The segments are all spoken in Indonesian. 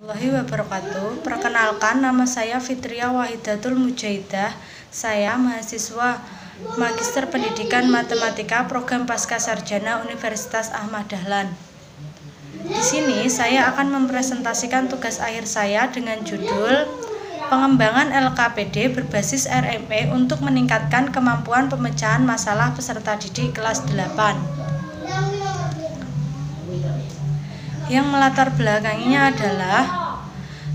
Warahmatullahi wabarakatuh. Perkenalkan, nama saya Fitria Wahidatul Mujahidah. Saya mahasiswa Magister Pendidikan Matematika Program Pascasarjana Universitas Ahmad Dahlan. Di sini saya akan mempresentasikan tugas akhir saya dengan judul Pengembangan LKPD berbasis RME untuk meningkatkan kemampuan pemecahan masalah peserta didik kelas 8. Yang melatar belakanginya adalah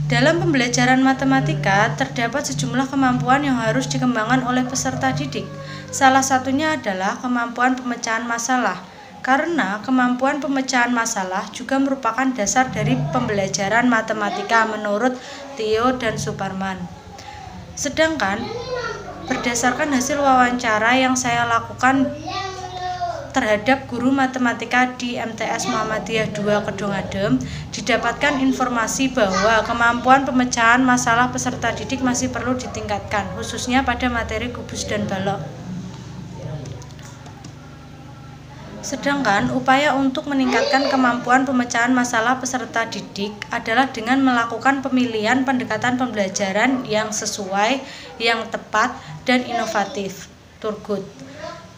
dalam pembelajaran matematika terdapat sejumlah kemampuan yang harus dikembangkan oleh peserta didik. Salah satunya adalah kemampuan pemecahan masalah, karena kemampuan pemecahan masalah juga merupakan dasar dari pembelajaran matematika menurut Theo dan Suparman. Sedangkan berdasarkan hasil wawancara yang saya lakukan terhadap guru matematika di MTS Muhammadiyah 2 Kedung Adem, didapatkan informasi bahwa kemampuan pemecahan masalah peserta didik masih perlu ditingkatkan, khususnya pada materi kubus dan balok. Sedangkan upaya untuk meningkatkan kemampuan pemecahan masalah peserta didik adalah dengan melakukan pemilihan pendekatan pembelajaran yang sesuai, yang tepat, dan inovatif. Turgut.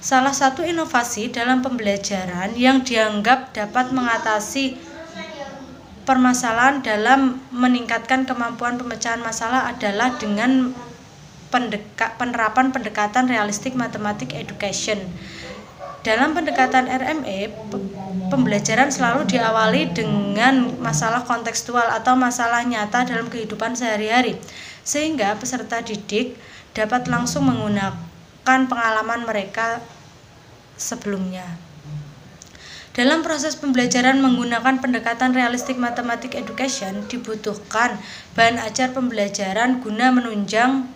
Salah satu inovasi dalam pembelajaran yang dianggap dapat mengatasi permasalahan dalam meningkatkan kemampuan pemecahan masalah adalah dengan penerapan pendekatan realistik mathematics education. Dalam pendekatan RME, pembelajaran selalu diawali dengan masalah kontekstual atau masalah nyata dalam kehidupan sehari-hari, sehingga peserta didik dapat langsung menggunakan pengalaman mereka sebelumnya. Dalam proses pembelajaran menggunakan pendekatan realistik mathematics education dibutuhkan bahan ajar pembelajaran guna menunjang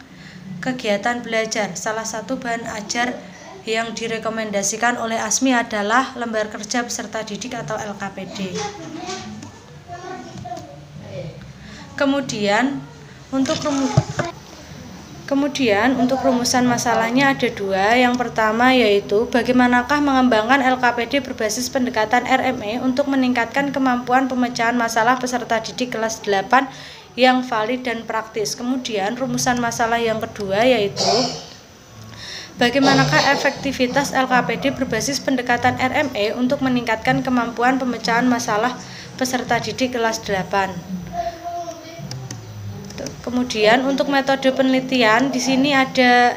kegiatan belajar. Salah satu bahan ajar yang direkomendasikan oleh ASMI adalah lembar kerja peserta didik atau LKPD. Kemudian untuk rumusan masalahnya ada dua. Yang pertama yaitu bagaimanakah mengembangkan LKPD berbasis pendekatan RME untuk meningkatkan kemampuan pemecahan masalah peserta didik kelas 8 yang valid dan praktis. Kemudian rumusan masalah yang kedua yaitu bagaimanakah efektivitas LKPD berbasis pendekatan RME untuk meningkatkan kemampuan pemecahan masalah peserta didik kelas 8. Kemudian untuk metode penelitian di sini ada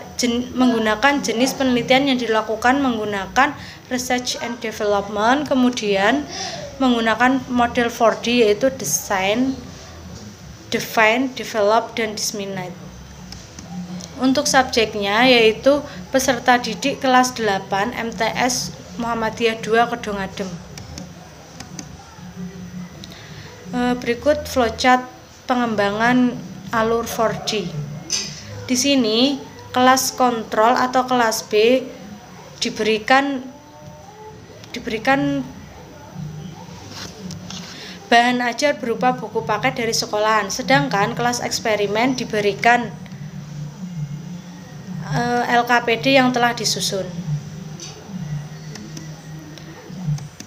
menggunakan jenis penelitian yang dilakukan menggunakan research and development, kemudian menggunakan model 4D yaitu design, define, develop, dan disseminate. Untuk subjeknya yaitu peserta didik kelas 8 MTS Muhammadiyah 2 Kedung Adem. Berikut flowchart pengembangan alur 4D. Di sini kelas kontrol atau kelas B diberikan bahan ajar berupa buku paket dari sekolahan, sedangkan kelas eksperimen diberikan LKPD yang telah disusun.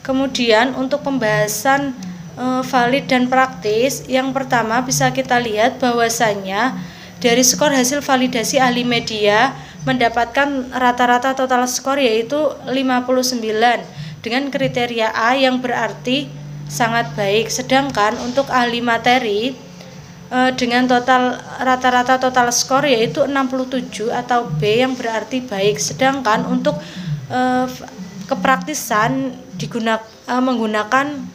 Kemudian untuk pembahasan valid dan praktis, yang pertama bisa kita lihat bahwasannya dari skor hasil validasi ahli media mendapatkan rata-rata total skor yaitu 59 dengan kriteria A yang berarti sangat baik, sedangkan untuk ahli materi dengan rata-rata total skor yaitu 67 atau B yang berarti baik, sedangkan untuk kepraktisan menggunakan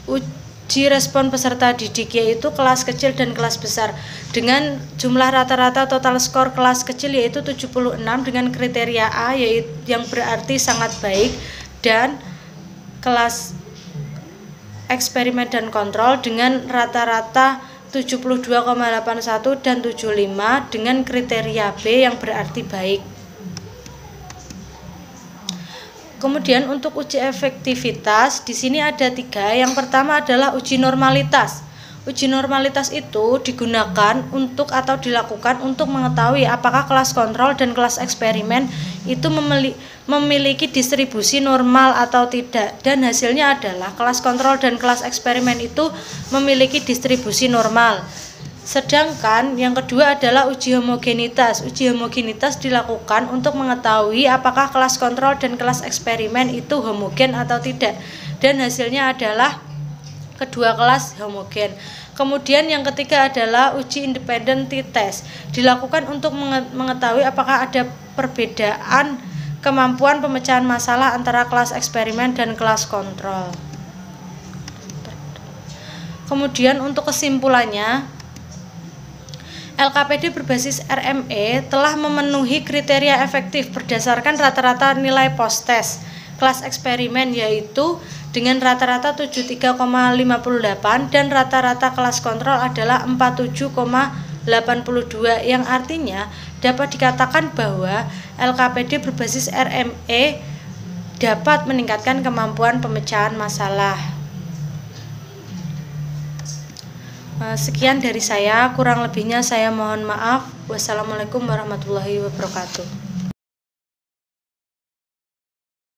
uji respon peserta didik yaitu kelas kecil dan kelas besar dengan jumlah rata-rata total skor kelas kecil yaitu 76 dengan kriteria A yaitu yang berarti sangat baik, dan kelas eksperimen dan kontrol dengan rata-rata 72,81 dan 75 dengan kriteria B yang berarti baik. Kemudian untuk uji efektivitas di sini ada 3. Yang pertama adalah uji normalitas. Uji normalitas itu digunakan untuk atau dilakukan untuk mengetahui apakah kelas kontrol dan kelas eksperimen itu memiliki distribusi normal atau tidak, dan hasilnya adalah kelas kontrol dan kelas eksperimen itu memiliki distribusi normal. Sedangkan yang kedua adalah uji homogenitas. Uji homogenitas dilakukan untuk mengetahui apakah kelas kontrol dan kelas eksperimen itu homogen atau tidak, dan hasilnya adalah kedua kelas homogen. Kemudian yang ketiga adalah uji independent test, dilakukan untuk mengetahui apakah ada perbedaan kemampuan pemecahan masalah antara kelas eksperimen dan kelas kontrol. Kemudian untuk kesimpulannya, LKPD berbasis RME telah memenuhi kriteria efektif berdasarkan rata-rata nilai post-test kelas eksperimen, yaitu dengan rata-rata 73,58 dan rata-rata kelas kontrol adalah 47,82, yang artinya dapat dikatakan bahwa LKPD berbasis RME dapat meningkatkan kemampuan pemecahan masalah. Sekian dari saya, kurang lebihnya saya mohon maaf. Wassalamualaikum warahmatullahi wabarakatuh.